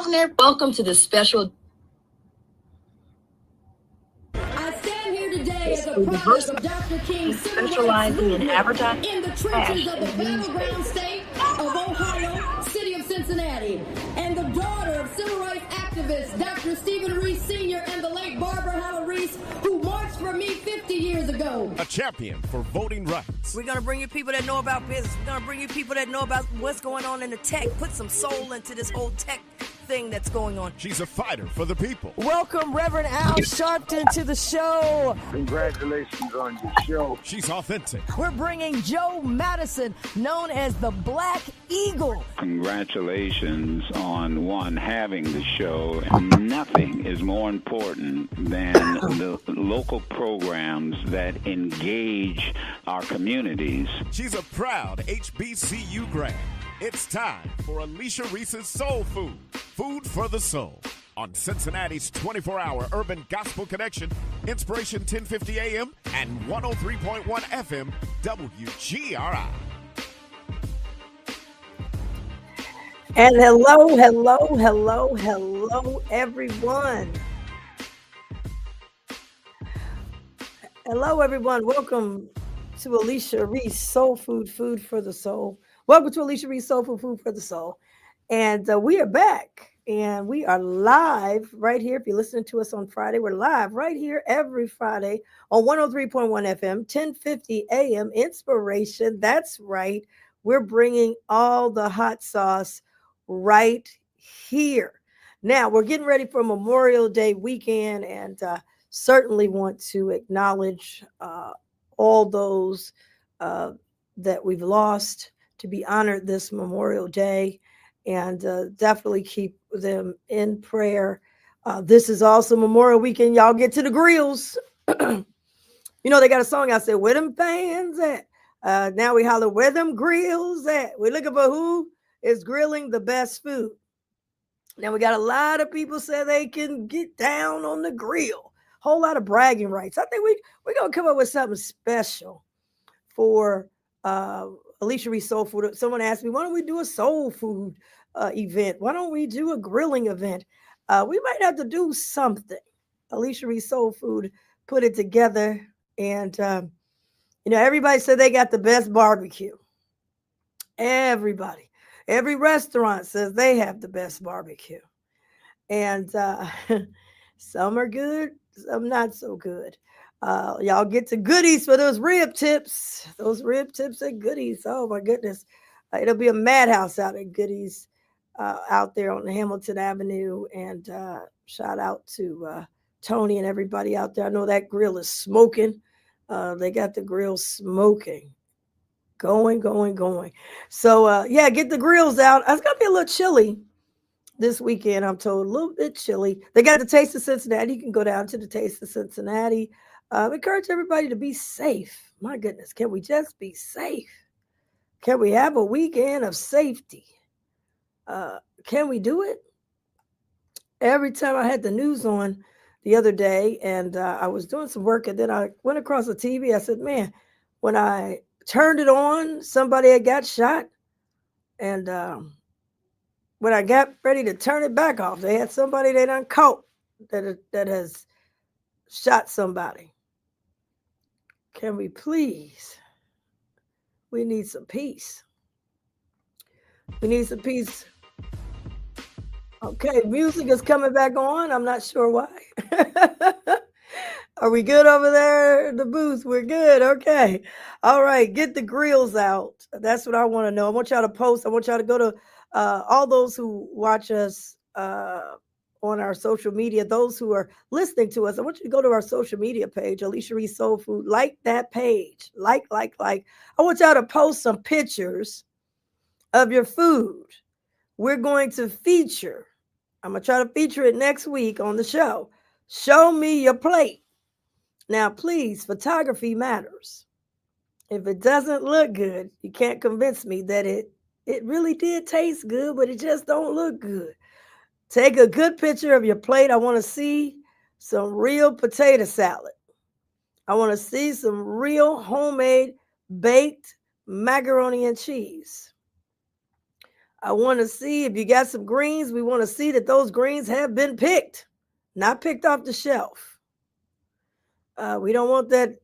Faulkner. Welcome to the special. I stand here today as a product of Dr. King's civil rights movement in the trenches of the battleground state of Ohio, city of Cincinnati, and the daughter of civil rights activist Dr. Stephen Reece Sr. and the late Barbara Reece, who marched for me 50 years ago. A champion for voting rights. We're going to bring you people that know about business. We're going to bring you people that know about what's going on in the tech. Put some soul into this whole tech thing that's going on. She's a fighter for the people. Welcome, Reverend Al Sharpton, to the show. Congratulations on your show. She's authentic. We're bringing Joe Madison, known as the Black Eagle. Congratulations on having the show. Nothing is more important than the local programs that engage our communities. She's a proud HBCU grad. It's time for Alicia Reece's Soul Food, Food for the Soul, on Cincinnati's 24-hour urban gospel connection, Inspiration 1050 AM and 103.1 FM, WGRI. And hello, everyone. Hello, everyone. Welcome to Alicia Reece Soul Food, Food for the Soul. Welcome to Alicia Reece Soul Food, Food for the Soul. And we are back, and we are live right here. If you're listening to us on Friday, we're live right here every Friday on 103.1 FM, 1050 AM, Inspiration. That's right. We're bringing all the hot sauce right here. Now, we're getting ready for Memorial Day weekend, and certainly want to acknowledge all those that we've lost to be honored this Memorial Day, and definitely keep them in prayer. This is also Memorial Weekend. Y'all get to the grills. You know, they got a song out there, where them fans at? Now we holler, where them grills at? We're looking for who is grilling the best food. Now we got a lot of people say they can get down on the grill. Whole lot of bragging rights. I think we're going to come up with something special for Alicia Reece Soul Food. Someone asked me, why don't we do a soul food event? Why don't we do a grilling event? We might have to do something. Alicia Reece Soul Food put it together, and everybody said they got the best barbecue. Everybody, every restaurant says they have the best barbecue, and some are good, some not so good. Y'all get to goodies for those rib tips. Those rib tips and goodies. Oh my goodness. It'll be a madhouse out at Goodies out there on Hamilton Avenue. And shout out to Tony and everybody out there. I know that grill is smoking. They got the grill smoking. Going. So yeah, get the grills out. It's gonna be a little chilly this weekend, I'm told. A little bit chilly. They got the Taste of Cincinnati. You can go down to the Taste of Cincinnati. Encourage everybody to be safe. My goodness, can we just be safe? Can we have a weekend of safety? Can we do it? Every time I had the news on the other day, and I was doing some work, and then I went across the TV. I said, man, when I turned it on, somebody had got shot. And when I got ready to turn it back off, they had somebody they done caught that has shot somebody. Can we please? We need some peace. We need some peace. Okay, music is coming back on. I'm not sure why. Are we good over there in the booth? We're good. Okay. All right. Get the grills out. That's what I want to know. I want y'all to post. I want y'all to go to all those who watch us on our social media, those who are listening to us. I want you to go to our social media page, Alicia Reece Soul Food. Like that page. Like. I want y'all to post some pictures of your food. We're going to feature. I'm going to try to feature it next week on the show. Show me your plate. Now, please, photography matters. If it doesn't look good, you can't convince me that it really did taste good, but it just don't look good. Take a good picture of your plate. I want to see some real potato salad. I want to see some real homemade baked macaroni and cheese. I want to see if you got some greens. We want to see that those greens have been picked, not picked off the shelf. We don't want that.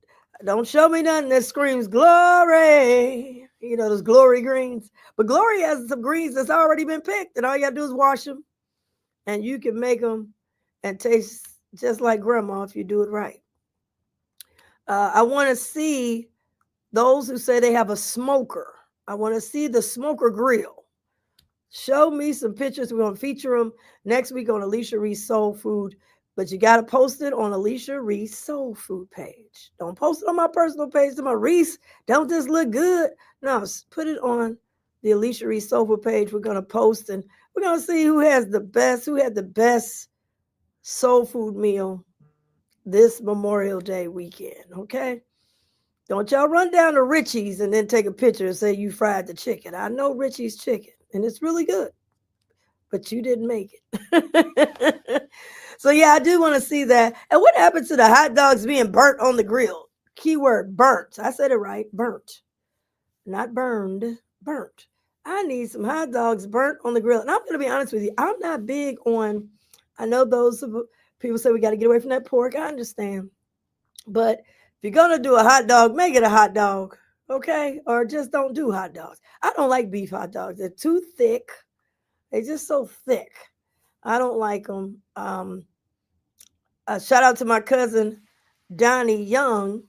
Don't show me nothing that screams glory. You know, those glory greens. But glory has some greens that's already been picked, and all you got to do is wash them, and you can make them and taste just like grandma if you do it right. I want to see those who say they have a smoker. I want to see the smoker grill. Show me some pictures. We're going to feature them next week on Alicia Reece Soul Food. But you got to post it on Alicia Reece Soul Food page. Don't post it on my personal page. To my Reece, don't this look good? No, put it on the Alicia Reece Soul Food page. We're going to post, and we're going to see who had the best soul food meal this Memorial Day weekend, okay? Don't y'all run down to Richie's and then take a picture and say you fried the chicken. I know Richie's chicken, and it's really good, but you didn't make it. So, yeah, I do want to see that. And what happened to the hot dogs being burnt on the grill? Keyword, burnt. I said it right, burnt. Not burned, burnt. I need some hot dogs burnt on the grill. And I'm going to be honest with you, I'm not big on, I know those people say we got to get away from that pork. I understand. But if you're going to do a hot dog, make it a hot dog, okay? Or just don't do hot dogs. I don't like beef hot dogs. They're too thick. They're just so thick. I don't like them. Shout out to my cousin, Donnie Young.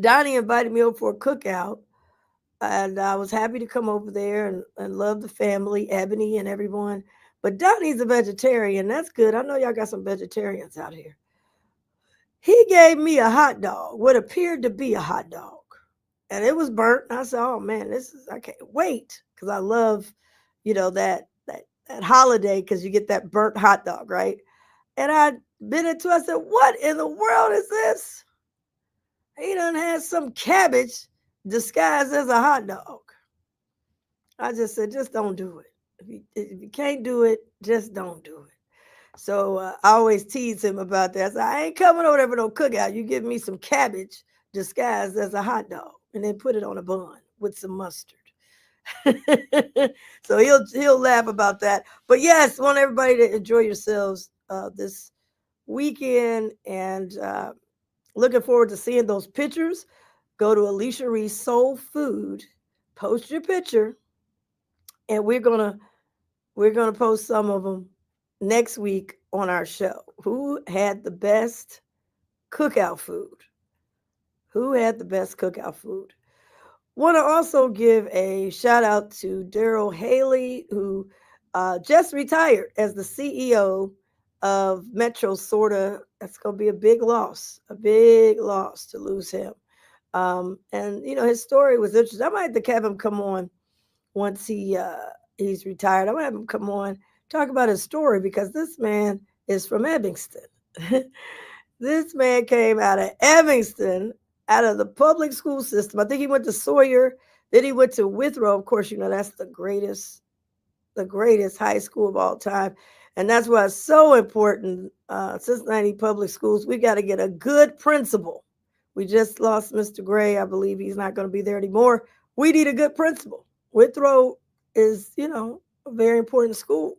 Donnie invited me over for a cookout, and I was happy to come over there and love the family, Ebony and everyone. But Donnie's a vegetarian. That's good. I know y'all got some vegetarians out here. He gave me a hot dog, what appeared to be a hot dog, and it was burnt. And I said, "Oh man, I can't wait," because I love, that holiday because you get that burnt hot dog, right? And I bit into it. I said, "What in the world is this?" He done had some cabbage disguised as a hot dog. I just said, just don't do it. If you can't do it, just don't do it. So I always tease him about that. I said, I ain't coming over there for no cookout. You give me some cabbage disguised as a hot dog and then put it on a bun with some mustard. So he'll laugh about that. But yes, want everybody to enjoy yourselves this weekend, and looking forward to seeing those pictures. Go to Alicia Reece Soul Food, post your picture, and we're gonna post some of them next week on our show. Who had the best cookout food? Who had the best cookout food? Want to also give a shout out to Daryl Haley, who just retired as the CEO of Metro Sorta. That's going to be a big loss to lose him. And his story was interesting. I might have to have him come on once he's retired. I might have him come on, talk about his story, because this man is from Evanston. This man came out of Evanston, out of the public school system. I think he went to Sawyer, then he went to Withrow. Of course, that's the greatest high school of all time. And that's why it's so important. Cincinnati Public Schools, we got to get a good principal. We just lost Mr. Gray. I believe he's not going to be there anymore. We need a good principal. Withrow is, a very important school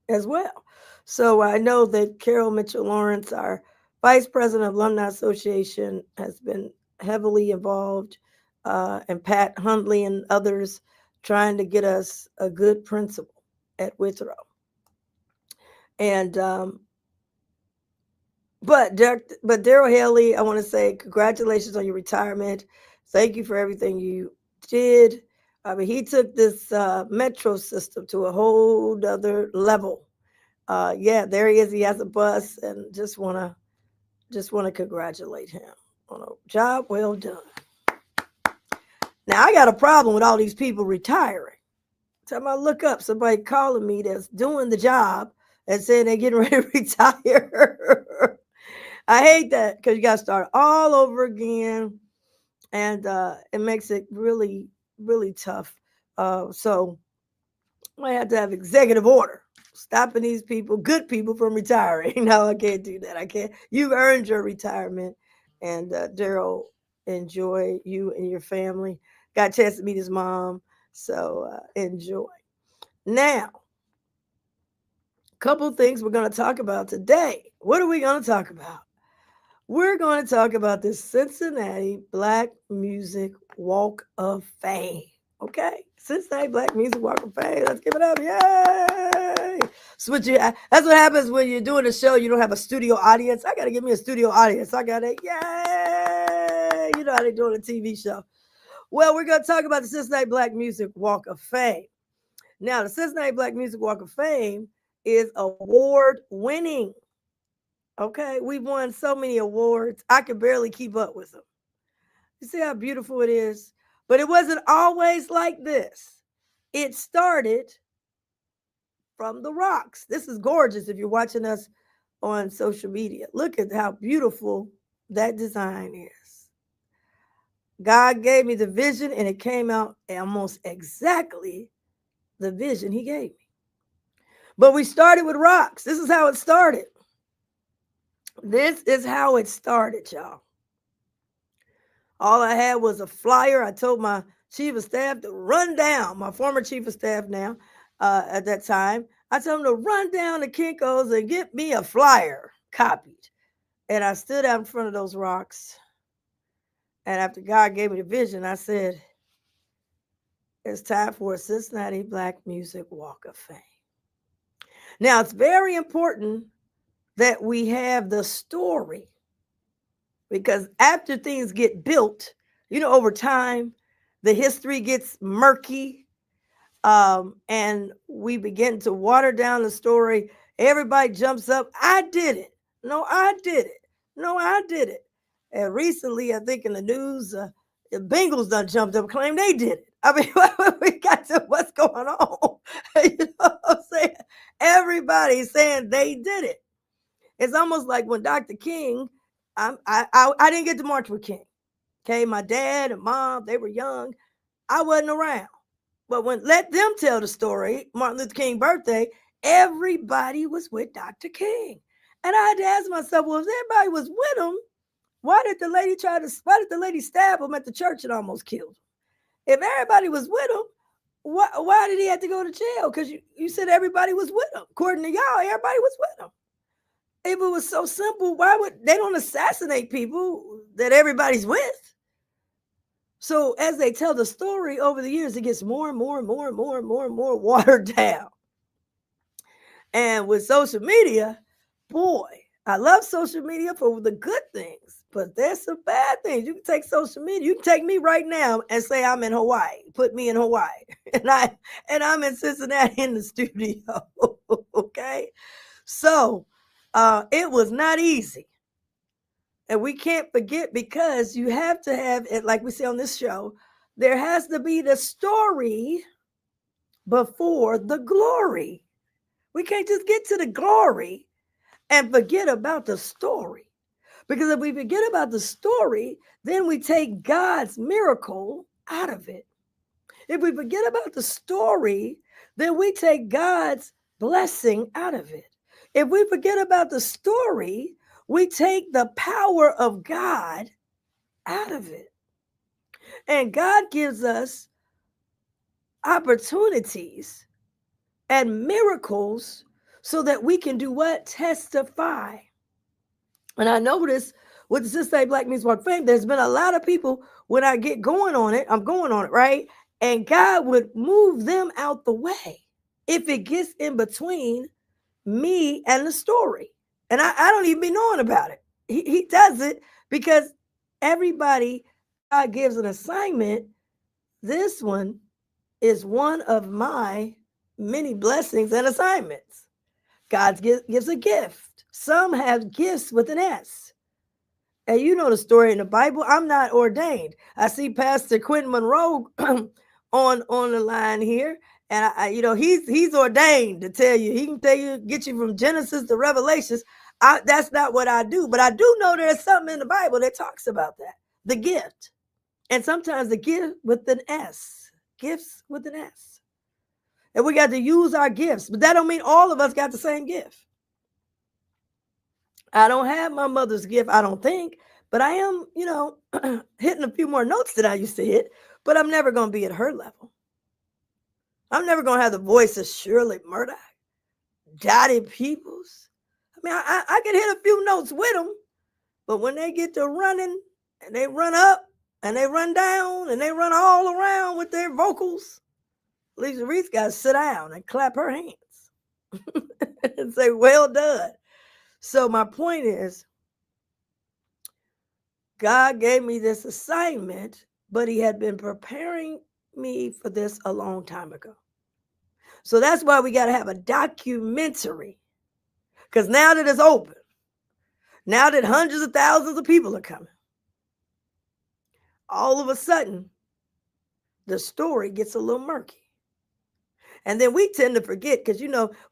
as well. So I know that Carol Mitchell Lawrence, our Vice President of Alumni Association, has been heavily involved, and Pat Hundley and others trying to get us a good principal at Withrow. And but Daryl Haley, I want to say congratulations on your retirement. Thank you for everything you did. I mean, he took this metro system to a whole other level. There he is. He has a bus, and just want to congratulate him on a job well done. Now, I got a problem with all these people retiring. Time I look up somebody calling me that's doing the job and saying they're getting ready to retire. I hate that, because you got to start all over again, and it makes it really, really tough. So I have to have executive order stopping these people, good people, from retiring. No, I can't do that. I can't. You've earned your retirement, and Daryl, enjoy you and your family. Got a chance to meet his mom, so enjoy. Now, a couple things we're going to talk about today. What are we going to talk about? We're going to talk about the Cincinnati Black Music Walk of Fame. Okay? Cincinnati Black Music Walk of Fame. Let's give it up. Yay! That's what happens when you're doing a show. You don't have a studio audience. I got to give me a studio audience. I got to, yay! You know how they do on a TV show. Well, we're going to talk about the Cincinnati Black Music Walk of Fame. Now, the Cincinnati Black Music Walk of Fame is award-winning. Okay, we've won so many awards. I can barely keep up with them. You see how beautiful it is? But it wasn't always like this. It started from the rocks. This is gorgeous if you're watching us on social media. Look at how beautiful that design is. God gave me the vision, and it came out almost exactly the vision he gave me. But we started with rocks. This is how it started. This is how it started, y'all. All I had was a flyer. I told my chief of staff to run down, my former chief of staff now, at that time. I told him to run down to Kinko's and get me a flyer copied. And I stood out in front of those rocks. And after God gave me the vision, I said, it's time for a Cincinnati Black Music Walk of Fame. Now, it's very important that we have the story, because after things get built, over time, the history gets murky, and we begin to water down the story. Everybody jumps up. I did it. No, I did it. No, I did it. And recently, I think in the news, the Bengals done jumped up and claimed they did it. I mean, we got to what's going on. You know what I'm saying? Everybody's saying they did it. It's almost like when Dr. King, I didn't get to march with King. Okay, my dad and mom, they were young. I wasn't around. But let them tell the story, Martin Luther King birthday, everybody was with Dr. King. And I had to ask myself, well, if everybody was with him, why did the lady stab him at the church and almost killed him? If everybody was with him, why did he have to go to jail? Because you said everybody was with him. According to y'all, everybody was with him. If it was so simple, why would they don't assassinate people that everybody's with? So as they tell the story over the years, it gets more and more and more and more and more and more watered down. And with social media, boy, I love social media for the good things, but there's some bad things. You can take social media, you can take me right now and say I'm in Hawaii, put me in Hawaii, and I'm in Cincinnati in the studio. Okay, so it was not easy. And we can't forget, because you have to have it, like we say on this show, there has to be the story before the glory. We can't just get to the glory and forget about the story. Because if we forget about the story, then we take God's miracle out of it. If we forget about the story, then we take God's blessing out of it. If we forget about the story, we take the power of God out of it. And God gives us opportunities and miracles so that we can do what? Testify. And I notice with the Cincinnati Black Music Walk of Fame, there's been a lot of people, when I get going on it, I'm going on it, right? And God would move them out the way if it gets in between me and the story. And I don't even be knowing about it. He does it because everybody God gives an assignment. This one is one of my many blessings and assignments. God gives a gift. Some have gifts with an S. And you know the story in the Bible. I'm not ordained. I see Pastor Quentin Monroe on the line here. And he's ordained to tell you. He can tell you, get you from Genesis to Revelations. That's not what I do. But I do know there's something in the Bible that talks about that. The gift. And sometimes the gift with an S. Gifts with an S. And we got to use our gifts. But that don't mean all of us got the same gift. I don't have my mother's gift, I don't think. But I am, hitting a few more notes than I used to hit. But I'm never going to be at her level. I'm never going to have the voice of Shirley Murdoch, Dottie Peoples. I mean, I can hit a few notes with them, but when they get to running and they run up and they run down and they run all around with their vocals, Alicia Reece got to sit down and clap her hands and say, well done. So my point is, God gave me this assignment, but he had been preparing me for this a long time ago. So that's why we got to have a documentary. Because now that it's open, now that hundreds of thousands of people are coming, all of a sudden, the story gets a little murky. And then we tend to forget because,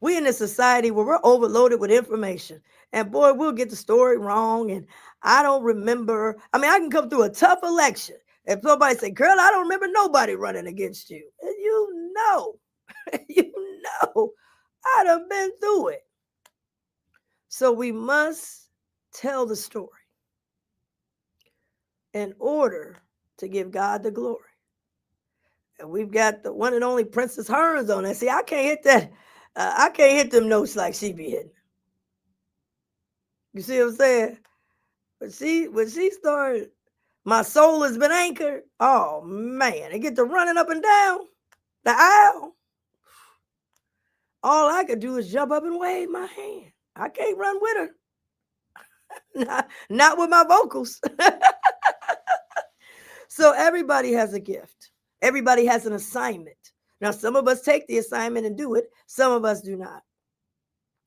we in a society where we're overloaded with information. And boy, we'll get the story wrong. And I don't remember. I mean, I can come through a tough election. If somebody say, girl, I don't remember nobody running against you. And I done been through it. So we must tell the story in order to give God the glory. And we've got the one and only Princess Hearns on that. See, I can't hit that. I can't hit them notes like she be hitting. You see what I'm saying? But when she started, my soul has been anchored. Oh man, they get to running up and down the aisle. All I could do is jump up and wave my hand. I can't run with her. Not with my vocals. So everybody has a gift. Everybody has an assignment. Now, some of us take the assignment and do it. Some of us do not.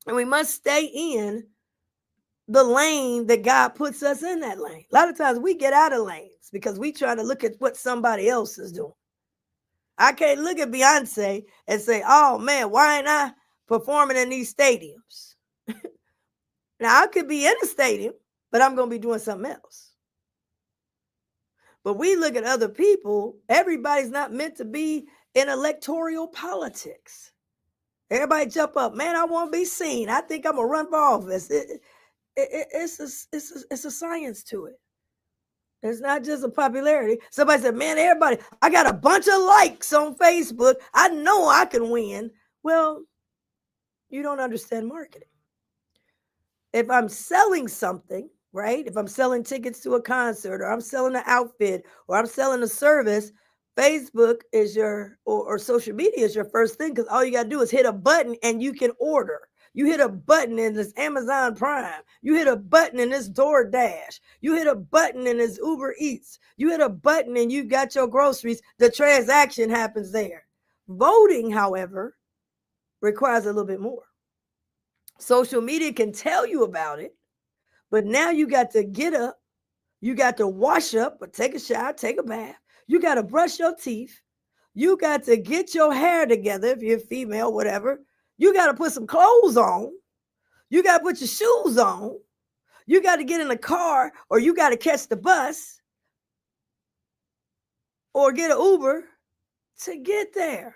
And we must stay in the lane that God puts us in that lane. A lot of times we get out of lanes because we try to look at what somebody else is doing. I can't look at Beyonce and say, oh man, why ain't I performing in these stadiums? Now, I could be in a stadium, but I'm going to be doing something else. But we look at other people. Everybody's not meant to be in electoral politics. Everybody jump up. Man, I want to be seen. I think I'm going to run for office. It's a science to it. It's not just a popularity. Somebody said, man, everybody, I got a bunch of likes on Facebook. I know I can win. Well, you don't understand marketing. If I'm selling something, right? If I'm selling tickets to a concert, or I'm selling an outfit, or I'm selling a service, Facebook is or social media is your first thing, because all you got to do is hit a button and you can order. You hit a button in this Amazon Prime. You hit a button in this DoorDash. You hit a button in this Uber Eats. You hit a button and you got your groceries. The transaction happens there. Voting, however, requires a little bit more. Social media can tell you about it, but now you got to get up. You got to wash up or take a shower, take a bath. You got to brush your teeth. You got to get your hair together if you're female, whatever. You got to put some clothes on. You got to put your shoes on. You got to get in the car, or you got to catch the bus or get an Uber to get there.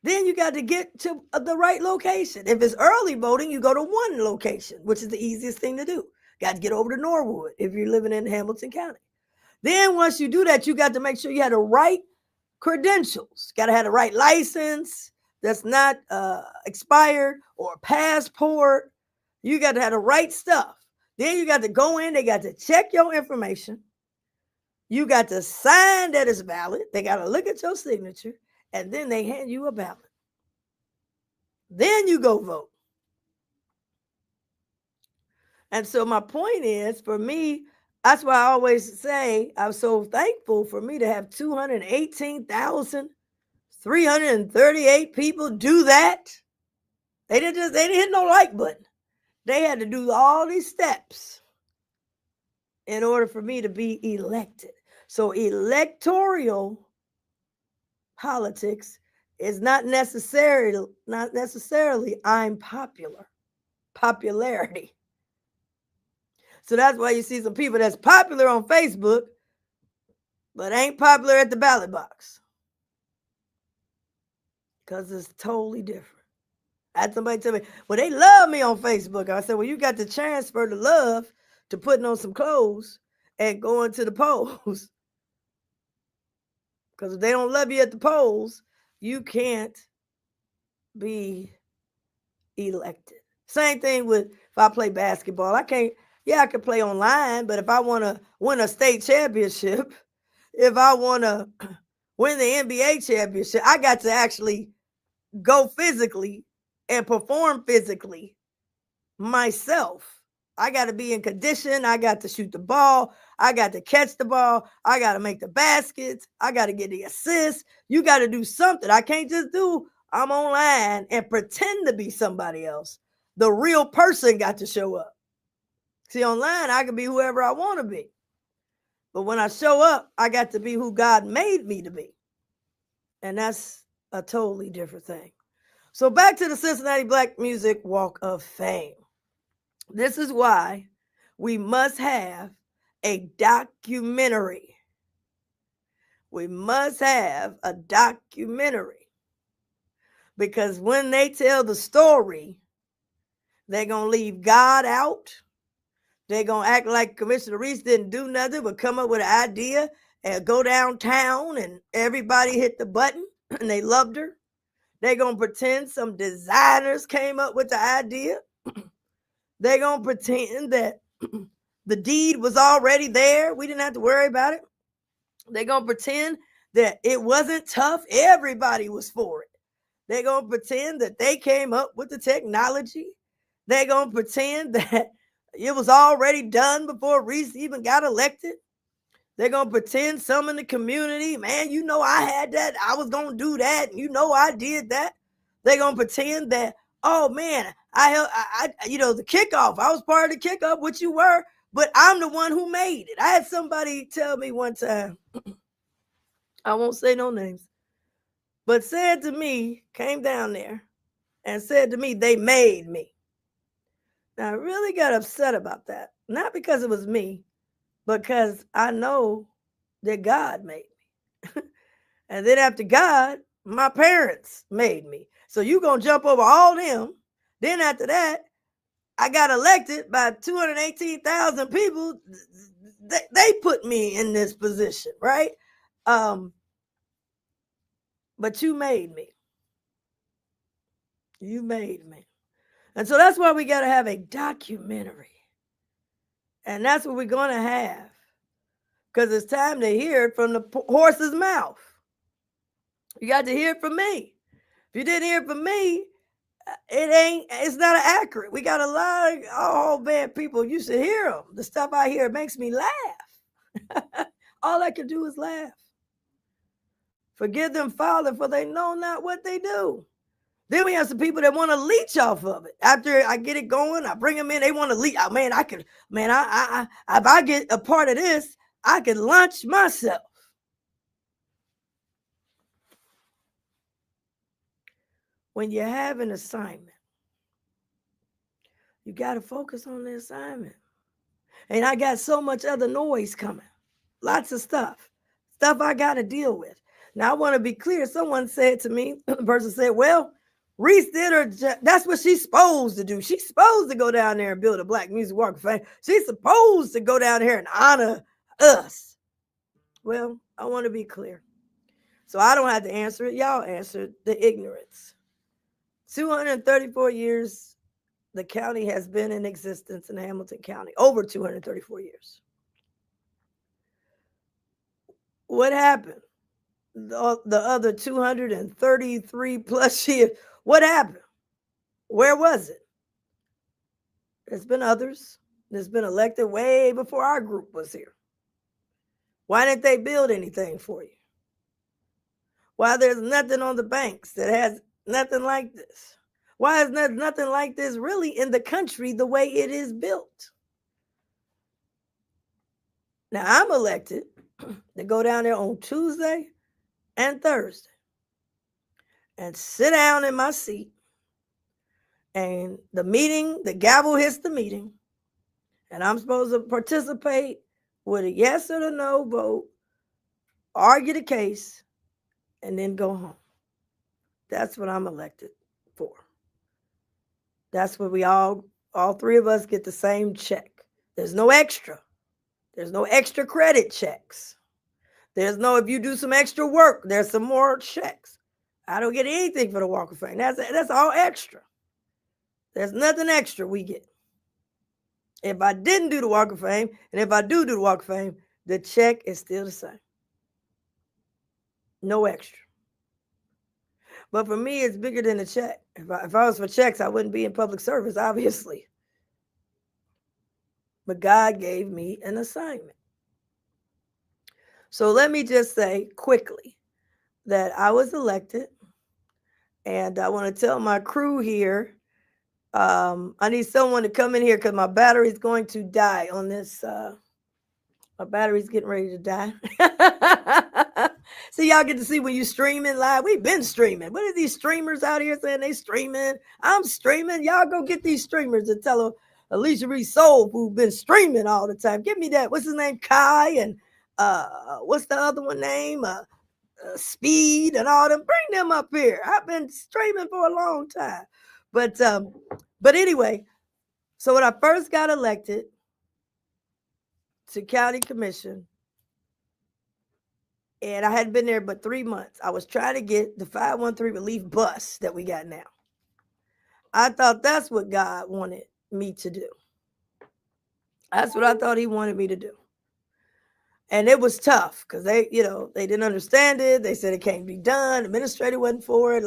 Then you got to get to the right location. If it's early voting, you go to one location, which is the easiest thing to do. Got to get over to Norwood if you're living in Hamilton County. Then once you do that, you got to make sure you have the right credentials. Got to have the right license that's not expired, or passport. You got to have the right stuff. Then you got to go in. They got to check your information. You got to sign that it's valid. They got to look at your signature, and then they hand you a ballot. Then you go vote. And so my point is, for me, that's why I always say I'm so thankful for me to have 218,338 people do that. They didn't hit no like button. They had to do all these steps in order for me to be elected. So electoral politics is not necessarily I'm popular. Popularity. So that's why you see some people that's popular on Facebook, but ain't popular at the ballot box. Because it's totally different. I had somebody tell me, well, they love me on Facebook. I said, well, you got to transfer the love to putting on some clothes and going to the polls. Because if they don't love you at the polls, you can't be elected. Same thing with if I play basketball. I can play online, but if I want to win a state championship, if I want to win the NBA championship, I got to actually go physically and perform physically myself. I got to be in condition. I got to shoot the ball. I got to catch the ball. I got to make the baskets. I got to get the assists. You got to do something. I can't just do I'm online and pretend to be somebody else. The real person got to show up. See, online, I can be whoever I want to be. But when I show up, I got to be who God made me to be. And that's a totally different thing. So back to the Cincinnati Black Music Walk of Fame. This is why we must have a documentary. We must have a documentary. Because when they tell the story, they're going to leave God out. They're going to act like Commissioner Reece didn't do nothing but come up with an idea and go downtown and everybody hit the button and they loved her. They're going to pretend some designers came up with the idea. They're going to pretend that the deed was already there. We didn't have to worry about it. They're going to pretend that it wasn't tough. Everybody was for it. They're going to pretend that they came up with the technology. They're going to pretend that it was already done before Reece even got elected. They're going to pretend some in the community, man, you know I had that. I was going to do that. You know I did that. They're going to pretend that, oh, man, the kickoff. I was part of the kickoff, which you were, but I'm the one who made it. I had somebody tell me one time, I won't say no names, but said to me, came down there and said to me, they made me. Now, I really got upset about that. Not because it was me, because I know that God made me. And then after God, my parents made me. So you going to jump over all them. Then after that, I got elected by 218,000 people. They put me in this position, right? But you made me. You made me. And so that's why we got to have a documentary. And that's what we're going to have. Because it's time to hear it from the horse's mouth. You got to hear it from me. If you didn't hear it from me, it's not accurate. We got a lot of, oh man, people, you should hear them. The stuff I hear makes me laugh. All I can do is laugh. Forgive them, Father, for they know not what they do. Then we have some people that want to leech off of it. After I get it going, I bring them in. They want to leech. Oh, man, if I get a part of this, I can launch myself. When you have an assignment, you got to focus on the assignment. And I got so much other noise coming. Lots of stuff I got to deal with. Now, I want to be clear. Someone said to me, the person said, well, Reece did her, that's what she's supposed to do. She's supposed to go down there and build a Black Music Walk of Fame. She's supposed to go down here and honor us. Well, I want to be clear. So I don't have to answer it. Y'all answer the ignorance. 234 years the county has been in existence in Hamilton County. Over 234 years. What happened? The other 233 plus years. What happened? Where was it? There's been others. There's been elected way before our group was here. Why didn't they build anything for you? Why there's nothing on the banks that has nothing like this? Why is there nothing like this really in the country the way it is built? Now, I'm elected to go down there on Tuesday and Thursday and sit down in my seat, and the gavel hits the meeting, and I'm supposed to participate with a yes or a no vote, argue the case, and then go home. That's what I'm elected for. That's what we all three of us get the same check. There's no extra. There's no extra credit checks. There's no, if you do some extra work, there's some more checks. I don't get anything for the Walk of Fame. That's all extra. There's nothing extra we get. If I didn't do the Walk of Fame, and if I do the Walk of Fame, the check is still the same. No extra. But for me, it's bigger than a check. If I was for checks, I wouldn't be in public service, obviously. But God gave me an assignment. So let me just say quickly that I was elected, and I want to tell my crew here, I need someone to come in here because my battery's going to die on this. My battery's getting ready to die. So y'all get to see when you streaming live. We've been streaming. What are these streamers out here saying they streaming? I'm streaming. Y'all go get these streamers and tell them Alicia Reece Soul, who's been streaming all the time. Give me that. What's his name? Kai and what's the other one name? Speed and all them. Bring them up here. I've been streaming for a long time. But anyway, so when I first got elected to county commission, and I hadn't been there but 3 months, I was trying to get the 513 relief bus that we got now. I thought that's what God wanted me to do. That's what I thought he wanted me to do. And it was tough because they didn't understand it. They said it can't be done. Administrator wasn't for it.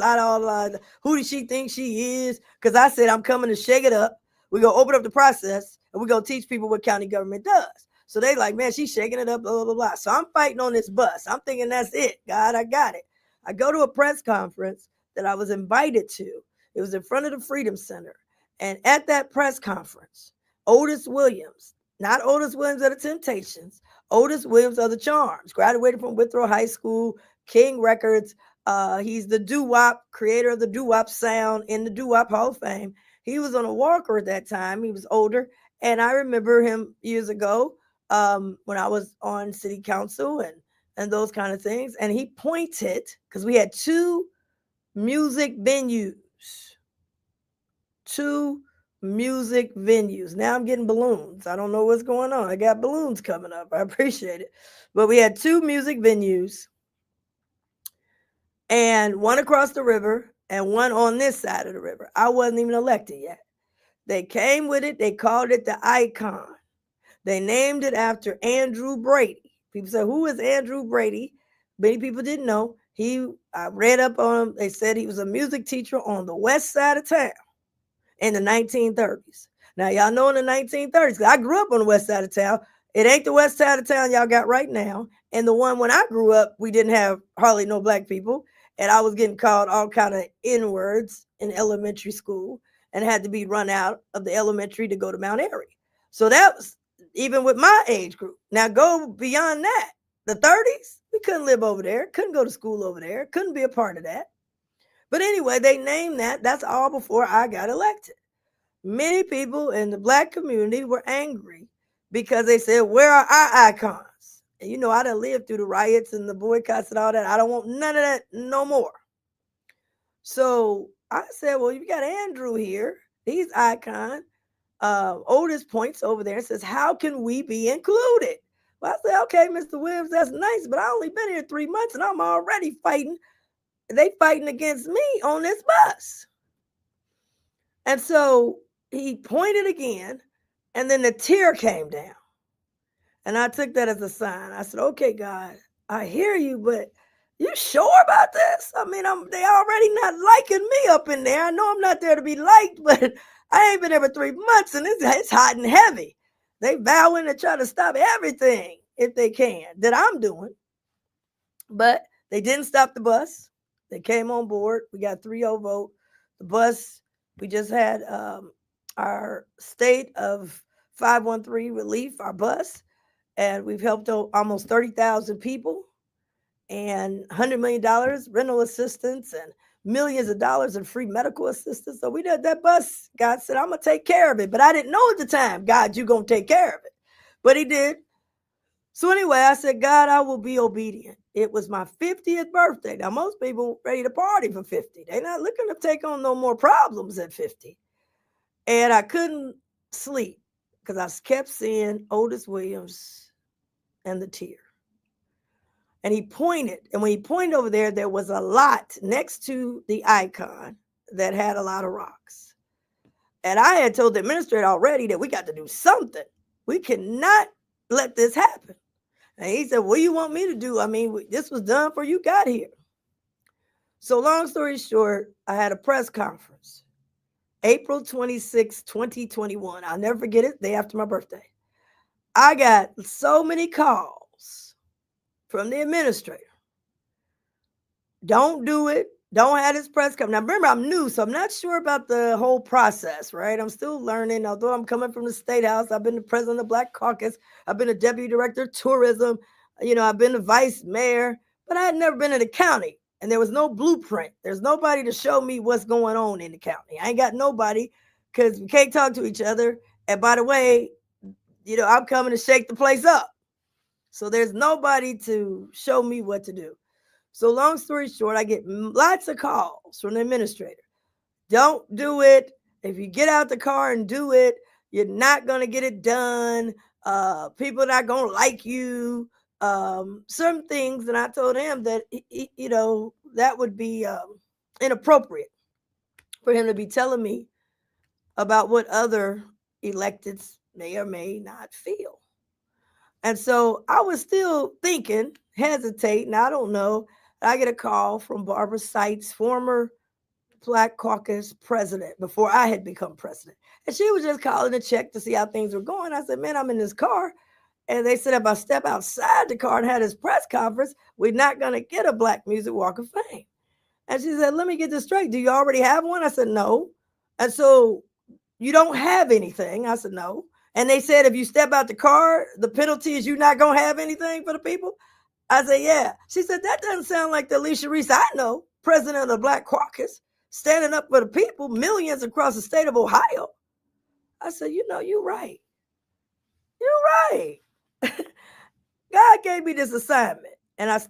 Who does she think she is? Because I said, I'm coming to shake it up. We're going to open up the process and we're going to teach people what county government does. So they like, man, she's shaking it up, blah, blah, blah. So I'm fighting on this bus. I'm thinking that's it. God, I got it. I go to a press conference that I was invited to. It was in front of the Freedom Center. And at that press conference, Otis Williams, not Otis Williams of the Temptations, Otis Williams of the Charms, graduated from Withrow High School, King Records. He's the doo-wop, creator of the doo-wop sound in the doo-wop Hall of Fame. He was on a walker at that time. He was older. And I remember him years ago when I was on city council and those kind of things. And he pointed, because we had two music venues. Now I'm getting balloons. I don't know what's going on. I got balloons coming up. I appreciate it. But we had two music venues, and one across the river and one on this side of the river. I wasn't even elected yet. They came with it. They called it the Icon. They named it after Andrew Brady. People say, who is Andrew Brady? Many people didn't know. I read up on him. They said he was a music teacher on the west side of town in the 1930s. Now, y'all know in the 1930s, I grew up on the west side of town. It ain't the west side of town y'all got right now. And the one when I grew up, we didn't have hardly no black people. And I was getting called all kind of N-words in elementary school and had to be run out of the elementary to go to Mount Airy. So that was even with my age group. Now go beyond that. The 30s, we couldn't live over there, couldn't go to school over there, couldn't be a part of that. But anyway, they named that. That's all before I got elected. Many people in the black community were angry because they said, where are our icons? And I done lived through the riots and the boycotts and all that. I don't want none of that no more. So I said, well, you got Andrew here. He's icon. Otis points over there and says, how can we be included? Well, I said, okay, Mr. Williams, that's nice, but I only been here 3 months and I'm already fighting. They fighting against me on this bus. And so he pointed again, and then the tear came down. And I took that as a sign. I said, okay, God, I hear you, but you sure about this? I mean, they already not liking me up in there. I know I'm not there to be liked, but I ain't been there for 3 months, and it's hot and heavy. They vowing to try to stop everything, if they can, that I'm doing. But they didn't stop the bus. They came on board. We got 3-0 vote. The bus, we just had our state of 513 relief, our bus, and we've helped almost 30,000 people and $100 million rental assistance and millions of dollars in free medical assistance. So we did that bus. God said, I'm going to take care of it. But I didn't know at the time, God, you're going to take care of it. But he did. So anyway, I said, God, I will be obedient. It was my 50th birthday. Now, most people ready to party for 50. They're not looking to take on no more problems at 50. And I couldn't sleep because I kept seeing Otis Williams and the tear. And he pointed. And when he pointed over there was a lot next to the icon that had a lot of rocks. And I had told the administrator already that we got to do something. We cannot let this happen. And he said, what do you want me to do? I mean, this was done before you got here. So long story short, I had a press conference, April 26, 2021. I'll never forget it, day after my birthday. I got so many calls from the administrator. Don't do it. Don't have this press conference. Now, remember, I'm new, so I'm not sure about the whole process, right? I'm still learning. Although I'm coming from the State House, I've been the president of the Black Caucus. I've been a deputy director of tourism. I've been a vice mayor, but I had never been in the county. And there was no blueprint. There's nobody to show me what's going on in the county. I ain't got nobody because we can't talk to each other. And by the way, I'm coming to shake the place up. So there's nobody to show me what to do. So long story short, I get lots of calls from the administrator. Don't do it. If you get out the car and do it, you're not going to get it done. People are not going to like you. Some things, and I told him that, that would be inappropriate for him to be telling me about what other electeds may or may not feel. And so I was still thinking, hesitating, I don't know. I get a call from Barbara Sykes, former Black Caucus president, before I had become president. And she was just calling to check to see how things were going. I said, man, I'm in this car. And they said, if I step outside the car and had this press conference, we're not going to get a Black Music Walk of Fame. And she said, let me get this straight. Do you already have one? I said, no. And so you don't have anything? I said, no. And they said, if you step out the car, the penalty is you're not going to have anything for the people? I said, yeah. She said, that doesn't sound like the Alicia Reece I know, president of the Black Caucus, standing up for the people, millions across the state of Ohio. I said, you're right. You're right. God gave me this assignment. And I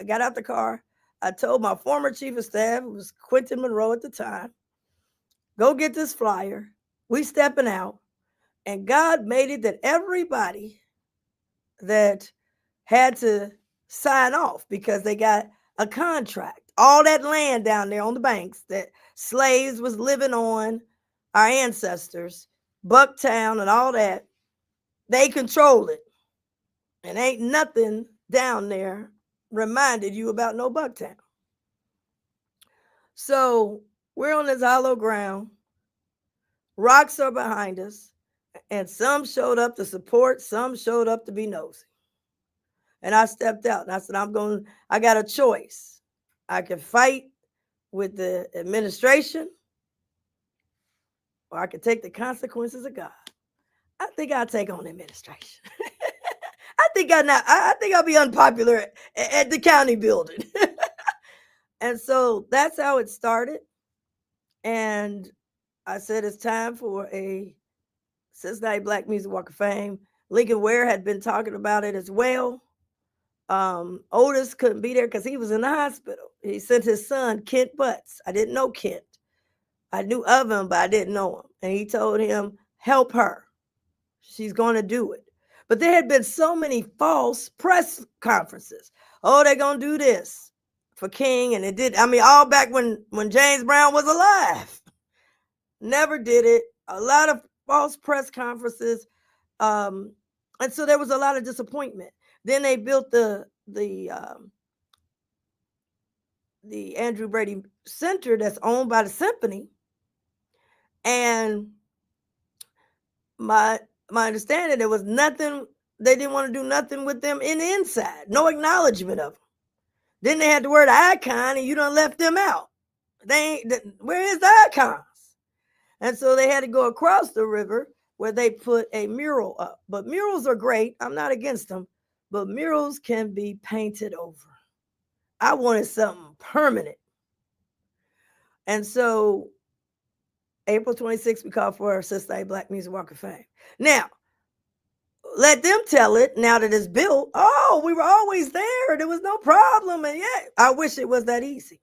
got out the car. I told my former chief of staff, it was Quentin Monroe at the time, go get this flyer. We stepping out. And God made it that everybody that had to sign off because they got a contract, all that land down there on the banks that slaves was living on, our ancestors, Bucktown and all that, they control it. And ain't nothing down there reminded you about no Bucktown. So we're on this hollow ground. Rocks are behind us. And some showed up to support, some showed up to be nosy. And I stepped out and I said, I got a choice. I can fight with the administration or I can take the consequences of God. I think I'll take on the administration. I think I'll be unpopular at the county building. And so that's how it started. And I said, it's time for a Cincinnati Black Music Walk of Fame. Lincoln Ware had been talking about it as well. Otis couldn't be there because he was in the hospital. He sent his son, Kent Butts. I didn't know Kent. I knew of him, but I didn't know him. And he told him, help her. She's going to do it. But there had been so many false press conferences. Oh, they're going to do this for King. And it did. I mean, all back when James Brown was alive. Never did it. A lot of false press conferences. And so there was a lot of disappointment. Then they built the Andrew Brady Center that's owned by the Symphony. And my understanding, there was nothing, they didn't want to do nothing with them in the inside. No acknowledgement of them. Then they had the word icon and you done left them out. Where is the icons? And so they had to go across the river where they put a mural up. But murals are great. I'm not against them. But murals can be painted over. I wanted something permanent. And so April 26th, we called for a Cincinnati Black Music Walk of Fame. Now, let them tell it now that it's built. Oh, we were always there. There was no problem. And yeah, I wish it was that easy.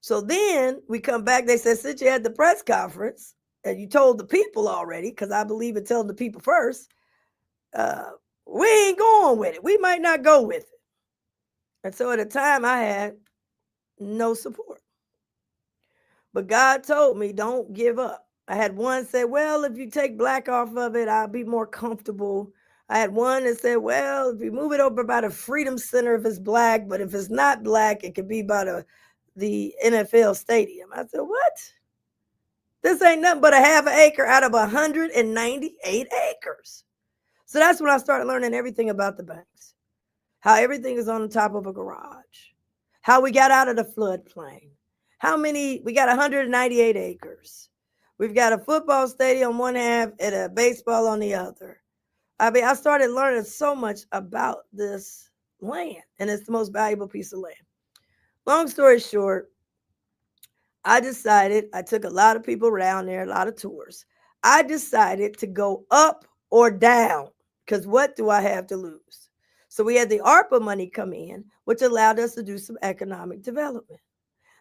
So then we come back. They said, since you had the press conference and you told the people already, because I believe in telling the people first, we ain't going with it. We might not go with it. And so at the time, I had no support. But God told me, don't give up. I had one say, well, if you take black off of it, I'll be more comfortable. I had one that said, well, if you move it over by the Freedom Center if it's black, but if it's not black, it could be by the NFL stadium. I said, what? This ain't nothing but a half an acre out of 198 acres. So that's when I started learning everything about the banks, how everything is on the top of a garage, how we got out of the floodplain, we got 198 acres. We've got a football stadium on one half and a baseball on the other. I mean, I started learning so much about this land, and it's the most valuable piece of land. Long story short, I took a lot of people around there, a lot of tours. I decided to go up or down, because what do I have to lose? So we had the ARPA money come in, which allowed us to do some economic development.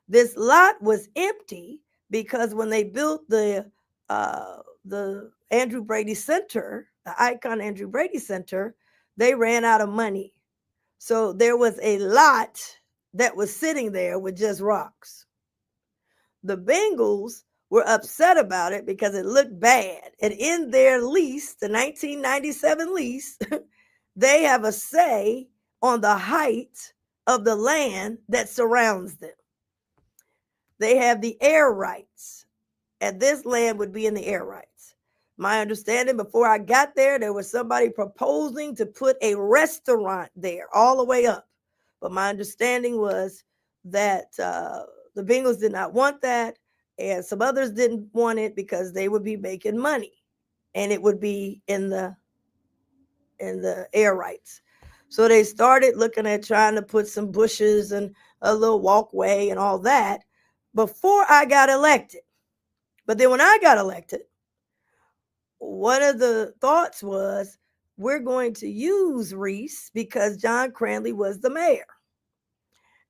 This lot was empty because when they built the Andrew Brady Center, the Icon Andrew Brady Center, they ran out of money. So there was a lot that was sitting there with just rocks. The Bengals were upset about it because it looked bad. And in their lease, the 1997 lease, they have a say on the height of the land that surrounds them. They have the air rights, and this land would be in the air rights. My understanding, before I got there was somebody proposing to put a restaurant there all the way up. But my understanding was that the Bengals did not want that, and some others didn't want it because they would be making money, and it would be in the air rights. So they started looking at trying to put some bushes and a little walkway and all that before I got elected. But then when I got elected, one of the thoughts was, we're going to use Reece because John Cranley was the mayor.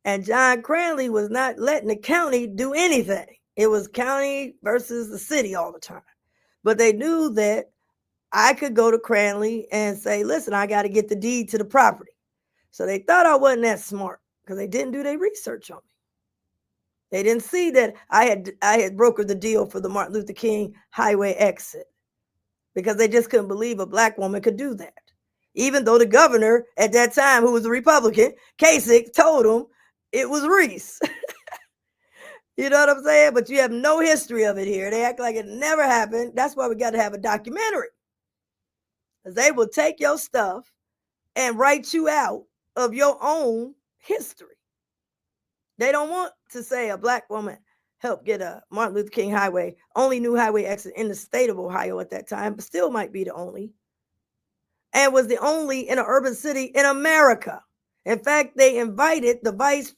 And John Cranley was not letting the county do anything. It was county versus the city all the time. But they knew that I could go to Cranley and say, listen, I got to get the deed to the property. So they thought I wasn't that smart because they didn't do their research on me. They didn't see that I had brokered the deal for the Martin Luther King highway exit, because they just couldn't believe a black woman could do that. Even though the governor at that time, who was a Republican, Kasich, told him it was Reece. You know what I'm saying? But you have no history of it here. They act like it never happened. That's why we got to have a documentary. Because they will take your stuff and write you out of your own history. They don't want to say a black woman helped get a Martin Luther King highway, only new highway exit in the state of Ohio at that time, but still might be the only. And was the only in an urban city in America. In fact, they invited the vice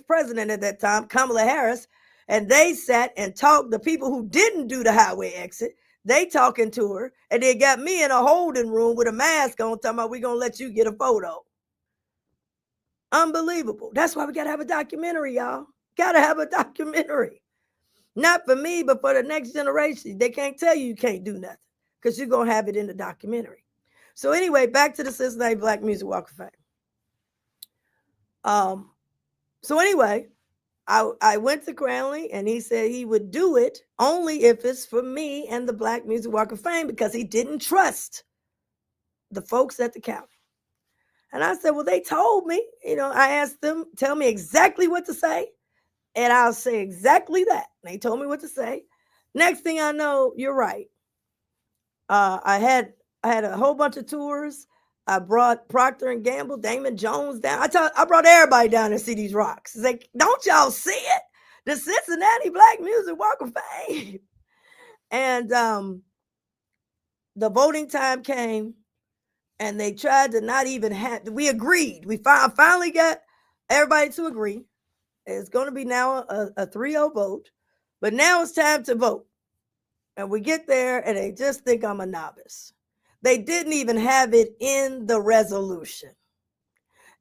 president at that time, Kamala Harris, and they sat and talked to people who didn't do the highway exit. They talking to her, and they got me in a holding room with a mask on, talking about, we're going to let you get a photo. Unbelievable. That's why we got to have a documentary, y'all. Got to have a documentary. Not for me, but for the next generation. They can't tell you can't do nothing because you're going to have it in the documentary. So anyway, back to the Cincinnati Black Music Walk of Fame. So anyway, I went to Cranley, and he said he would do it only if it's for me and the Black Music Walk of Fame, because he didn't trust the folks at the county. And I said, well, they told me, I asked them, tell me exactly what to say, and I'll say exactly that. And they told me what to say. Next thing I know, you're right. I had a whole bunch of tours. I brought Procter & Gamble, Damon Jones down. I brought everybody down to see these rocks. It's like, don't y'all see it? The Cincinnati Black Music Walk of Fame. And the voting time came, and they tried to not even have, we agreed. We finally got everybody to agree. It's going to be now a 3-0 vote, but now it's time to vote. And we get there, and they just think I'm a novice. They didn't even have it in the resolution.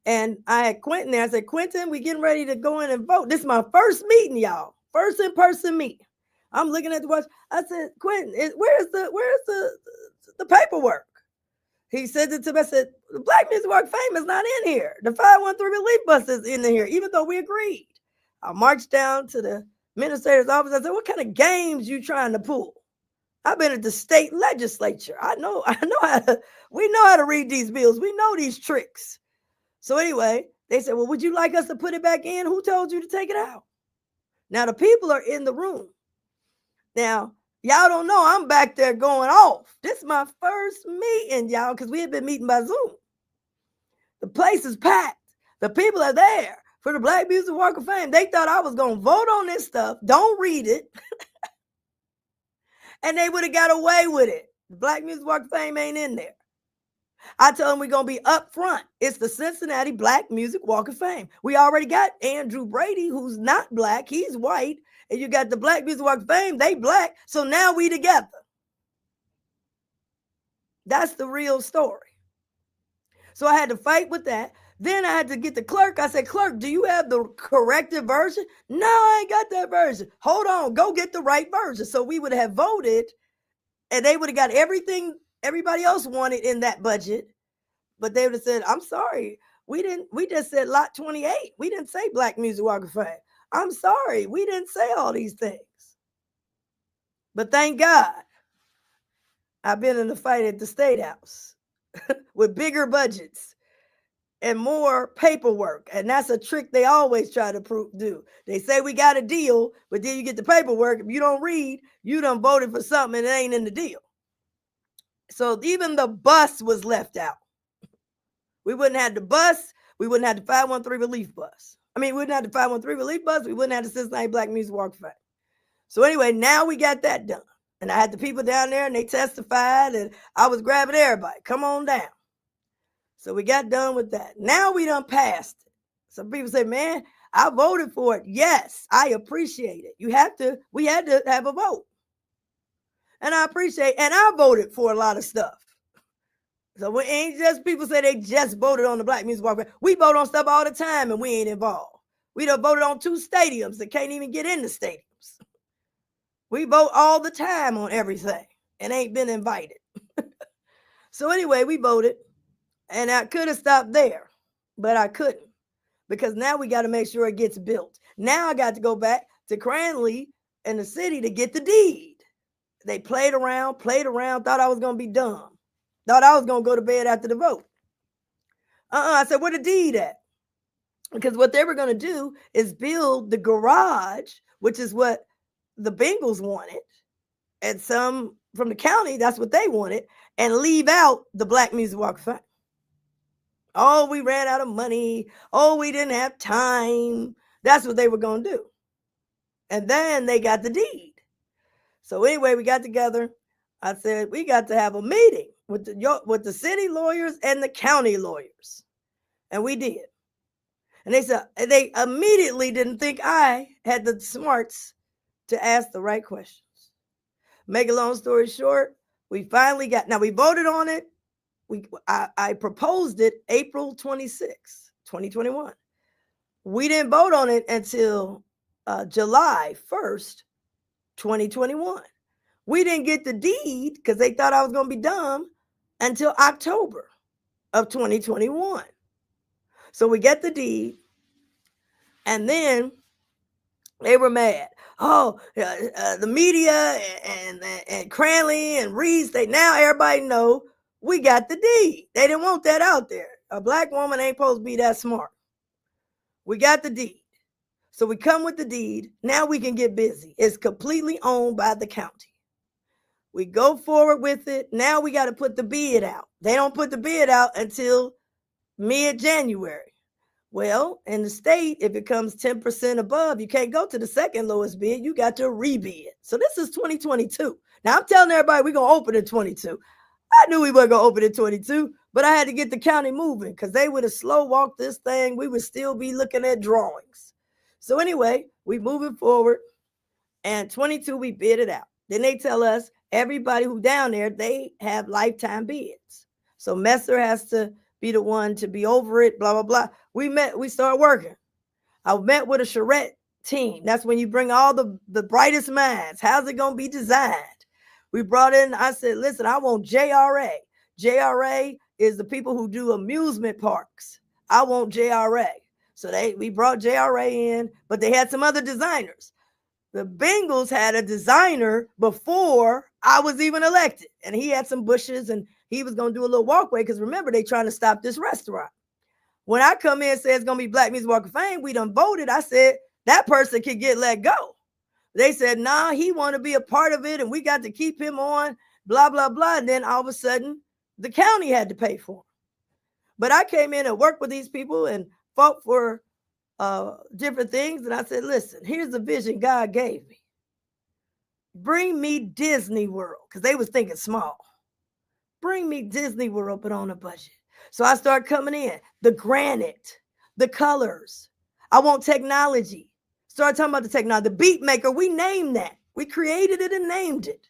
And I had Quentin there. I said, Quentin, we getting ready to go in and vote. This is my first meeting, y'all. First in-person meeting. I'm looking at the watch. I said, Quentin, where's the paperwork? He said it to me. I said, the Black Music Walk of Fame is not in here. The 513 relief bus is in here, even though we agreed. I marched down to the administrator's office. I said, what kind of games you trying to pull? I've been at the state legislature. We know how to read these bills. We know these tricks. So anyway, they said, well, would you like us to put it back in? Who told you to take it out? Now the people are in the room. Now, y'all don't know I'm back there going off. This is my first meeting, y'all, because we had been meeting by Zoom. The place is packed. The people are there for the Black Music Walk of Fame. They thought I was going to vote on this stuff. Don't read it. And they would have got away with it. The Black Music Walk of Fame ain't in there. I told them we're going to be up front. It's the Cincinnati Black Music Walk of Fame. We already got Andrew Brady, who's not black. He's white. And you got the Black Music Walk of Fame. They black. So now we together. That's the real story. So I had to fight with that. Then I had to get the clerk. I said, clerk, do you have the corrected version? No, I ain't got that version. Hold on, go get the right version. So we would have voted and they would have got everything everybody else wanted in that budget. But they would have said, I'm sorry, we just said lot 28. We didn't say Black Music Walk of Fame. I'm sorry, we didn't say all these things. But thank God, I've been in the fight at the State House with bigger budgets and more paperwork. And that's a trick they always try to do. They say we got a deal, but then you get the paperwork. If you don't read, you done voted for something and it ain't in the deal. So even the bus was left out. We wouldn't have the bus. We wouldn't have the 513 relief bus. We wouldn't have the 513 relief bus. We wouldn't have the Cincinnati Black Music Walk of Fame. So anyway, now we got that done. And I had the people down there and they testified and I was grabbing everybody. Come on down. So we got done with that. Now we done passed it. Some people say, man, I voted for it. Yes, I appreciate it. We had to have a vote. And I appreciate, and I voted for a lot of stuff. So we ain't just people say they just voted on the Black Music Walk of Fame. We vote on stuff all the time and we ain't involved. We done voted on 2 stadiums that can't even get in the stadiums. We vote all the time on everything and ain't been invited. So anyway, we voted. And I could have stopped there, but I couldn't because now we got to make sure it gets built. Now I got to go back to Cranley and the city to get the deed. They played around, thought I was going to be dumb, thought I was going to go to bed after the vote. I said, where the deed at? Because what they were going to do is build the garage, which is what the Bengals wanted. And some from the county, that's what they wanted, and leave out the Black Music Walk of Fame. Oh, we ran out of money. Oh, we didn't have time. That's what they were going to do. And then they got the deed. So anyway, we got together. I said, we got to have a meeting with the city lawyers and the county lawyers. And we did. And they said, they immediately didn't think I had the smarts to ask the right questions. Make a long story short, we finally now we voted on it. I proposed it April 26, 2021. We didn't vote on it until July 1st, 2021. We didn't get the deed because they thought I was going to be dumb until October of 2021. So we get the deed and then they were mad. Oh, the media and Cranley and Reece, now everybody know we got the deed. They didn't want that out there. A black woman ain't supposed to be that smart. We got the deed. So we come with the deed. Now we can get busy. It's completely owned by the county. We go forward with it. Now we got to put the bid out. They don't put the bid out until mid-January. Well, in the state, if it comes 10% above, you can't go to the second lowest bid. You got to rebid. So this is 2022. Now I'm telling everybody we're going to open in 22. I knew we weren't going to open in 22, but I had to get the county moving because they would have slow walked this thing. We would still be looking at drawings. So anyway, we moving forward, and 22, we bid it out. Then they tell us everybody who down there, they have lifetime bids. So Messer has to be the one to be over it, blah, blah, blah. We started working. I met with a charrette team. That's when you bring all the brightest minds. How's it going to be designed? We brought in, I said, listen, I want JRA. JRA is the people who do amusement parks. I want JRA. So we brought JRA in, but they had some other designers. The Bengals had a designer before I was even elected, and he had some bushes, and he was going to do a little walkway because remember, they trying to stop this restaurant. When I come in and say it's going to be Black Music Walk of Fame, we done voted. I said that person could get let go. They said, nah, he want to be a part of it, and we got to keep him on, blah, blah, blah. And then all of a sudden, the county had to pay for him. But I came in and worked with these people and fought for different things. And I said, listen, here's the vision God gave me. Bring me Disney World, because they was thinking small. Bring me Disney World, but on a budget. So I started coming in. The granite, the colors. I want technology. Started talking about the technology. The beat maker, we named that. We created it and named it.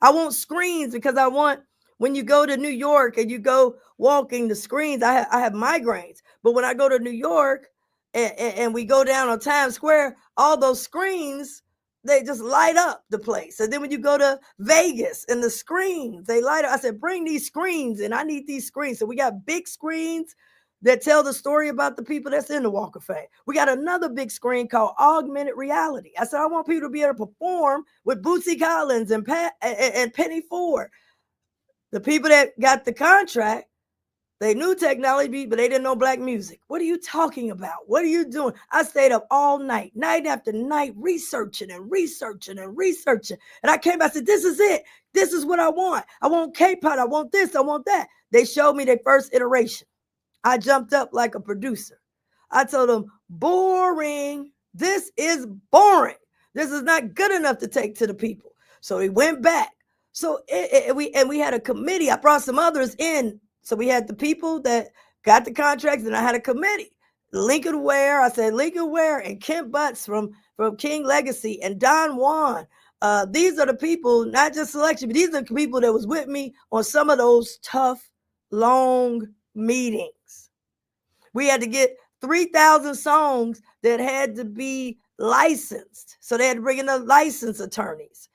I want screens because I want, when you go to New York and you go walking the screens, I have migraines. But when I go to New York and we go down on Times Square, all those screens, they just light up the place. And then when you go to Vegas and the screens, they light up. I said, bring these screens, and I need these screens. So we got big screens that tell the story about the people that's in the Walk of Fame. We got another big screen called augmented reality. I said, I want people to be able to perform with Bootsy Collins and Penny Ford. The people that got the contract, they knew technology, but they didn't know Black music. What are you talking about? What are you doing? I stayed up all night, night after night, researching and researching and researching. And I came back, I said, this is it. This is what I want. I want K-pop. I want this. I want that. They showed me their first iteration. I jumped up like a producer. I told them, boring. This is boring. This is not good enough to take to the people. So we went back. So we had a committee. I brought some others in. So we had the people that got the contracts, and I had a committee. Lincoln Ware, I said Lincoln Ware and Kent Butts from King Legacy and Don Juan. These are the people, not just selection, but these are the people that was with me on some of those tough, long meetings. We had to get 3,000 songs that had to be licensed. So they had to bring in the license attorneys.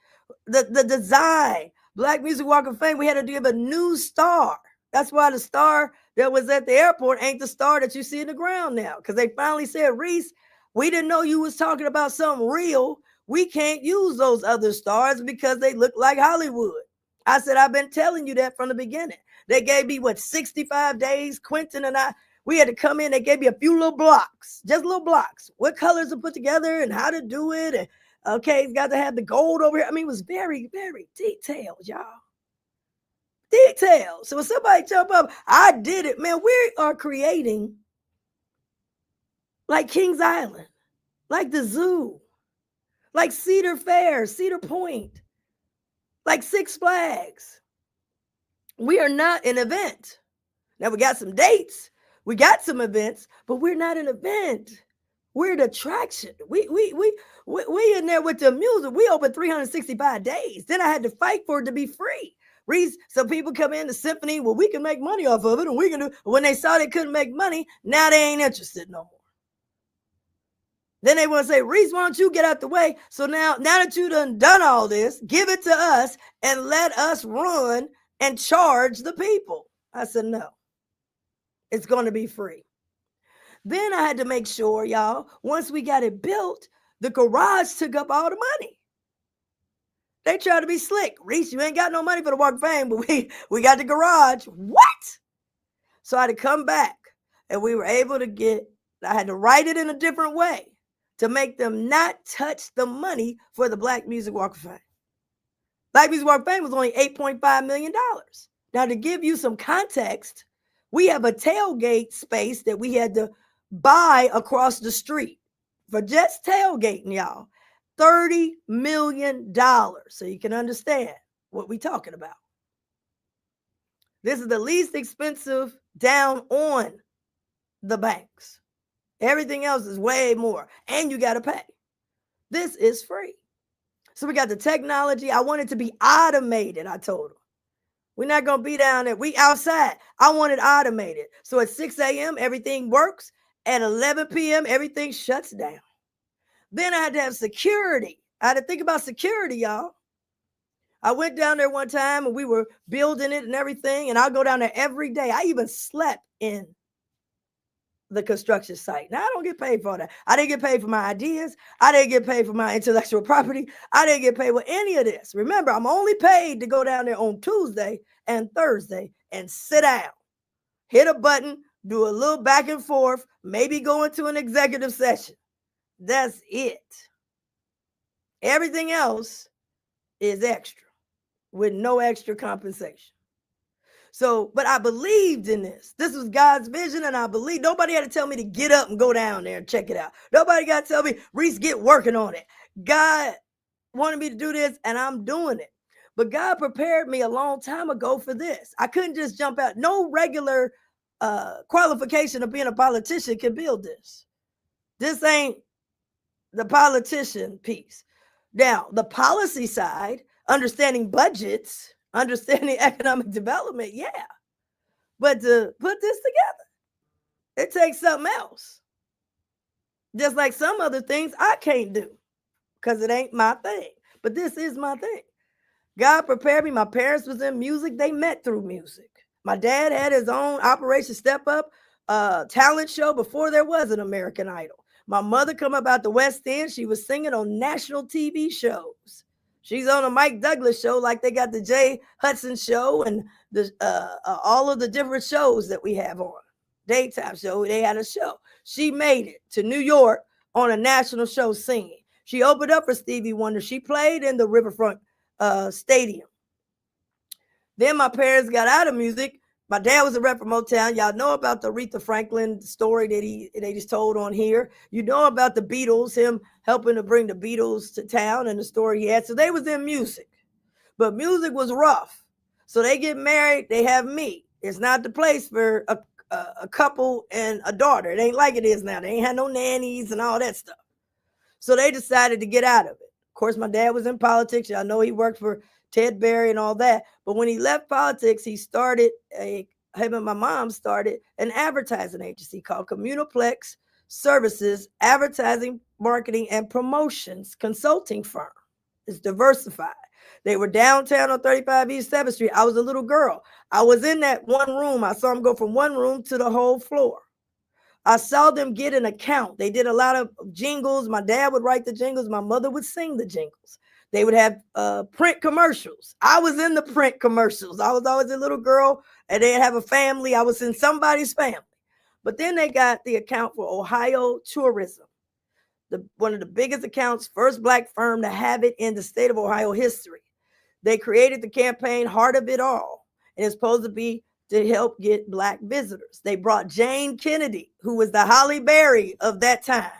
The design, Black Music Walk of Fame, we had to give a new star. That's why the star that was at the airport ain't the star that you see in the ground now. Because they finally said, Reece, we didn't know you was talking about something real. We can't use those other stars because they look like Hollywood. I said, I've been telling you that from the beginning. They gave me, 65 days? Quentin and I, we had to come in. They gave me a few little blocks, just little blocks. What colors to put together and how to do it. And okay, it's got to have the gold over here. I mean, it was very, very detailed, y'all. Details. So when somebody jump up, I did it, man. We are creating like Kings Island, like the zoo, like Cedar Fair, Cedar Point, like Six Flags. We are not an event. Now we got some dates, we got some events, but we're not an event. We're an attraction. We in there with the music. We open 365 days. Then I had to fight for it to be free. Reece, some people come in the symphony, well, we can make money off of it, and we can do. When they saw they couldn't make money, now they ain't interested no more. Then they want to say, Reece, why don't you get out the way? So now that you done all this, give it to us and let us run and charge the people. I said, no, it's going to be free. Then I had to make sure, y'all, once we got it built, the garage took up all the money. They try to be slick. Reece, you ain't got no money for the Walk of Fame, but we got the garage. What? So I had to come back, and we were able to I had to write it in a different way to make them not touch the money for the Black Music Walk of Fame. Black Music Walk of Fame was only $8.5 million. Now, to give you some context, we have a tailgate space that we had to buy across the street for just tailgating, y'all. $30 million. So you can understand what we're talking about. This is the least expensive down on the banks. Everything else is way more. And you got to pay. This is free. So we got the technology. I want it to be automated, I told them. We're not going to be down there. We outside. I want it automated. So at 6 a.m., everything works. At 11 p.m., everything shuts down. Then I had to have security. I had to think about security, y'all. I went down there one time and we were building it and everything. And I go down there every day. I even slept in the construction site. Now, I don't get paid for that. I didn't get paid for my ideas. I didn't get paid for my intellectual property. I didn't get paid for any of this. Remember, I'm only paid to go down there on Tuesday and Thursday and sit down, hit a button, do a little back and forth, maybe go into an executive session. That's it. Everything else is extra with no extra compensation. So, but I believed in this. This was God's vision, and I believe nobody had to tell me to get up and go down there and check it out. Nobody got to tell me, Reece, get working on it. God wanted me to do this, and I'm doing it. But God prepared me a long time ago for this. I couldn't just jump out. No regular qualification of being a politician can build this. This ain't the politician piece. Now, the policy side, understanding budgets, understanding economic development, yeah. But to put this together, it takes something else. Just like some other things I can't do because it ain't my thing. But this is my thing. God prepared me. My parents was in music. They met through music. My dad had his own Operation Step Up talent show before there was an American Idol. My mother come up out the West End. She was singing on national TV shows. She's on a Mike Douglas show, like they got the Jay Hudson show and the all of the different shows that we have on. Daytime show, they had a show. She made it to New York on a national show singing. She opened up for Stevie Wonder. She played in the Riverfront Stadium. Then my parents got out of music. My dad was a rep from Motown. Y'all know about the Aretha Franklin story that they just told on here. You know about the Beatles, him helping to bring the Beatles to town and the story he had. So they was in music, but music was rough. So they get married. They have me. It's not the place for a couple and a daughter. It ain't like it is now. They ain't had no nannies and all that stuff. So they decided to get out of it. Of course, my dad was in politics. Y'all know he worked for Ted Berry and all that. But when he left politics, him and my mom started an advertising agency called Communiplex Services, Advertising, Marketing, and Promotions Consulting Firm. It's diversified. They were downtown on 35 East 7th Street. I was a little girl. I was in that one room. I saw them go from one room to the whole floor. I saw them get an account. They did a lot of jingles. My dad would write the jingles. My mother would sing the jingles. They would have print commercials. I was in the print commercials. I was always a little girl, and they'd have a family. I was in somebody's family. But then they got the account for Ohio Tourism, one of the biggest accounts, first Black firm to have it in the state of Ohio history. They created the campaign Heart of It All, and it's supposed to be to help get Black visitors. They brought Jane Kennedy, who was the Holly Berry of that time,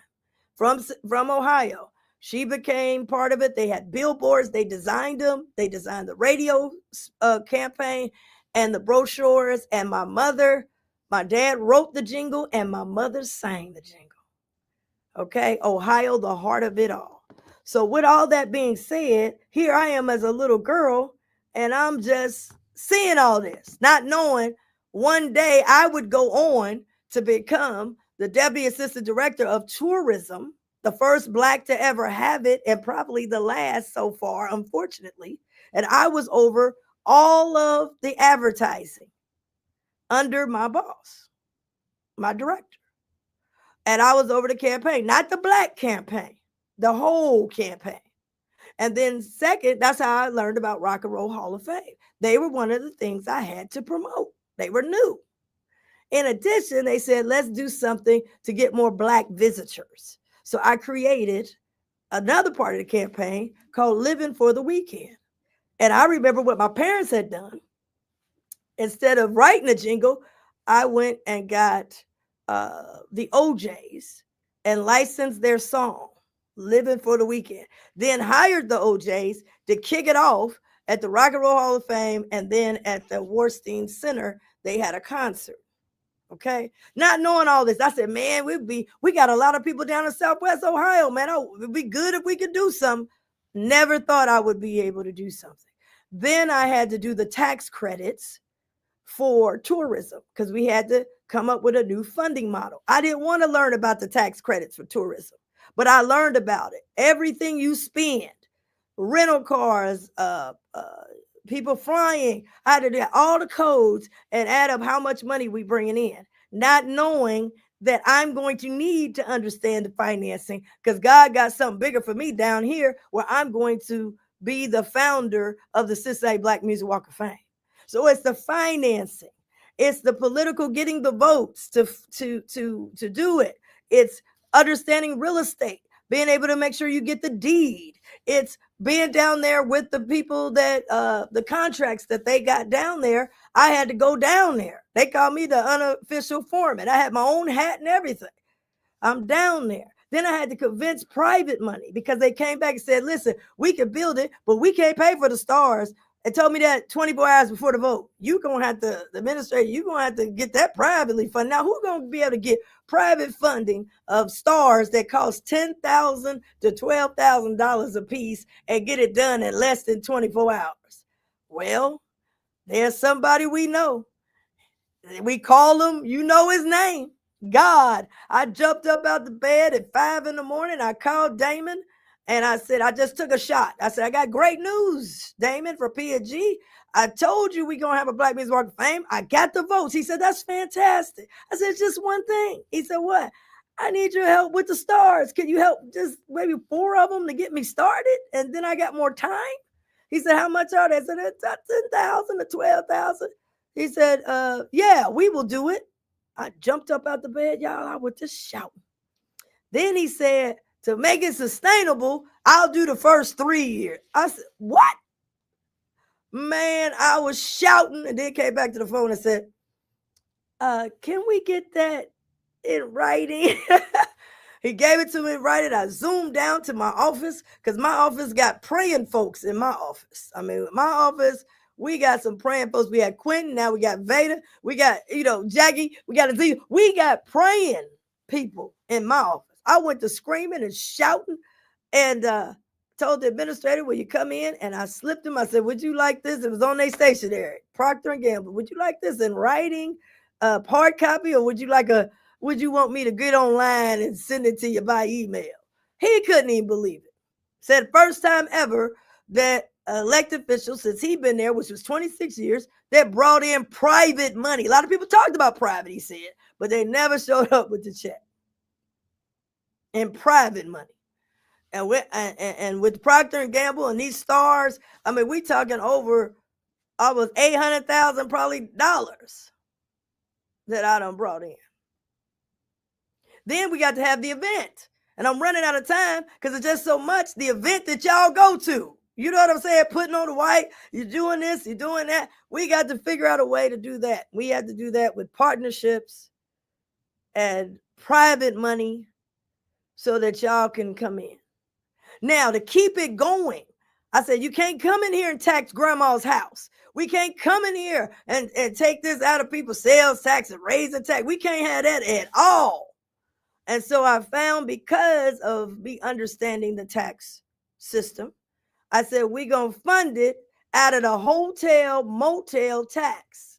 from Ohio. She became part of it. They had billboards. They designed them. They designed the radio campaign and the brochures. And my dad wrote the jingle and my mother sang the jingle. Okay, Ohio, the heart of it all. So with all that being said, here I am as a little girl, and I'm just seeing all this, not knowing one day I would go on to become the Deputy Assistant Director of Tourism, the first Black to ever have it, and probably the last so far, unfortunately. And I was over all of the advertising under my boss, my director. And I was over the campaign, not the Black campaign, the whole campaign. And then second, that's how I learned about Rock and Roll Hall of Fame. They were one of the things I had to promote. They were new. In addition, they said, let's do something to get more Black visitors. So I created another part of the campaign called Living for the Weekend. And I remember what my parents had done. Instead of writing a jingle, I went and got the OJs and licensed their song, Living for the Weekend. Then hired the OJs to kick it off at the Rock and Roll Hall of Fame. And then at the Warstein Center, they had a concert. Okay, not knowing all this, I said, man, we got a lot of people down in Southwest Ohio, man. It would be good if we could do something. Never thought I would be able to do something. Then I had to do the tax credits for tourism because we had to come up with a new funding model. I didn't want to learn about the tax credits for tourism, but I learned about it. Everything you spend, rental cars, people flying. I had to do all the codes and add up how much money we bringing in, not knowing that I'm going to need to understand the financing because God got something bigger for me down here where I'm going to be the founder of the Cincinnati Black Music Walk of Fame. So it's the financing. It's the political getting the votes to do it. It's understanding real estate, being able to make sure you get the deed. It's being down there with the people that the contracts that they got down there. I had to go down there. They called me the unofficial foreman. I had my own hat and everything. I'm down there. Then I had to convince private money because they came back and said, listen, we can build it, but we can't pay for the stars. And told me that 24 hours before the vote. You're going to have to, the administrator, you're going to have to get that privately funded. Now, who's going to be able to get private funding of stars that cost $10,000 to $12,000 a piece and get it done in less than 24 hours? Well, there's somebody we know. We call him, you know his name, God. I jumped up out the bed at 5 a.m. I called Damon. And I said, I just took a shot. I said, I got great news, Damon, for P&G. I told you we're going to have a Black Music Walk of Fame. I got the votes. He said, that's fantastic. I said, just one thing. He said, what? I need your help with the stars. Can you help just maybe 4 of them to get me started? And then I got more time. He said, how much are they? I said, it's $10,000 to $12,000. He said, yeah, we will do it. I jumped up out the bed, y'all. I was just shouting. Then he said, to make it sustainable, I'll do the first 3 years. I said, what? Man, I was shouting and then came back to the phone and said, can we get that in writing? He gave it to me in writing. I zoomed down to my office because my office got praying folks in my office. I mean, my office, we got some praying folks. We had Quentin, now we got Veda. We got, Jackie. We got Aziz. We got praying people in my office. I went to screaming and shouting and told the administrator, will you come in? And I slipped him. I said, would you like this? It was on their stationery, Procter & Gamble. Would you like this in writing, hard copy, or would you want me to get online and send it to you by email? He couldn't even believe it. Said first time ever that elected officials, since he'd been there, which was 26 years, that brought in private money. A lot of people talked about private, he said, but they never showed up with the check. And private money. And with Procter & Gamble and these stars, I mean, we talking over almost $800,000 probably dollars that I done brought in. Then we got to have the event. And I'm running out of time because it's just so much the event that y'all go to. You know what I'm saying? Putting on the white, you're doing this, you're doing that. We got to figure out a way to do that. We had to do that with partnerships and private money, so that y'all can come in. Now, to keep it going, I said, you can't come in here and tax grandma's house. We can't come in here and take this out of people's sales tax and raise the tax. We can't have that at all. And so I found, because of me understanding the tax system, I said, we're going to fund it out of the hotel motel tax.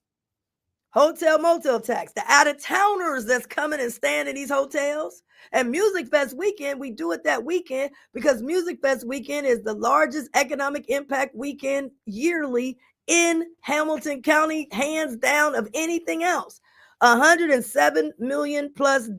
Hotel motel tax, the out-of-towners that's coming and staying in these hotels. And Music Fest weekend, we do it that weekend because Music Fest weekend is the largest economic impact weekend yearly in Hamilton County, hands down, of anything else. $107 million plus.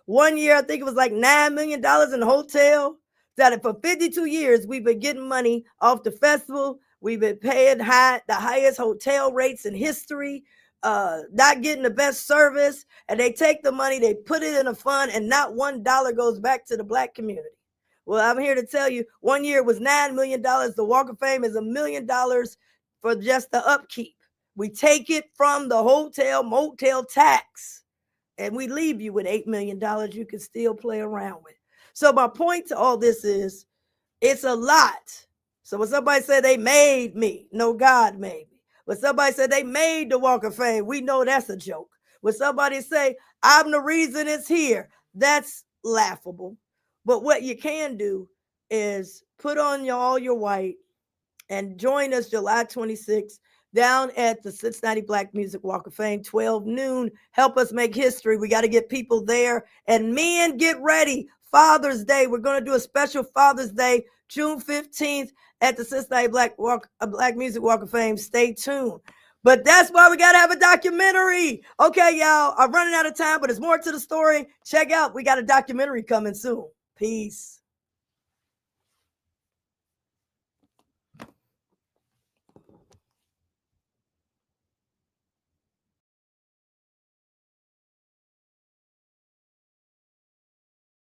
1 year, I think it was like $9 million in the hotel. That for 52 years, we've been getting money off the festival. We've been paying the highest hotel rates in history, not getting the best service. And they take the money, they put it in a fund, and not $1 goes back to the Black community. Well, I'm here to tell you, 1 year it was $9 million. The Walk of Fame is $1 million for just the upkeep. We take it from the hotel motel tax, and we leave you with $8 million you can still play around with. So my point to all this is, it's a lot. So when somebody said they made me, no, God made me. When somebody said they made the Walk of Fame, we know that's a joke. When somebody say, I'm the reason it's here, that's laughable. But what you can do is put on all your white and join us July 26th down at the Cincinnati Black Music Walk of Fame, 12 noon. Help us make history. We got to get people there. And men, get ready. Father's Day. We're going to do a special Father's Day June 15th at the Cincinnati Black Music Walk of Fame. Stay tuned. But that's why we got to have a documentary. Okay, y'all, I'm running out of time, but there's more to the story. Check out, we got a documentary coming soon. Peace.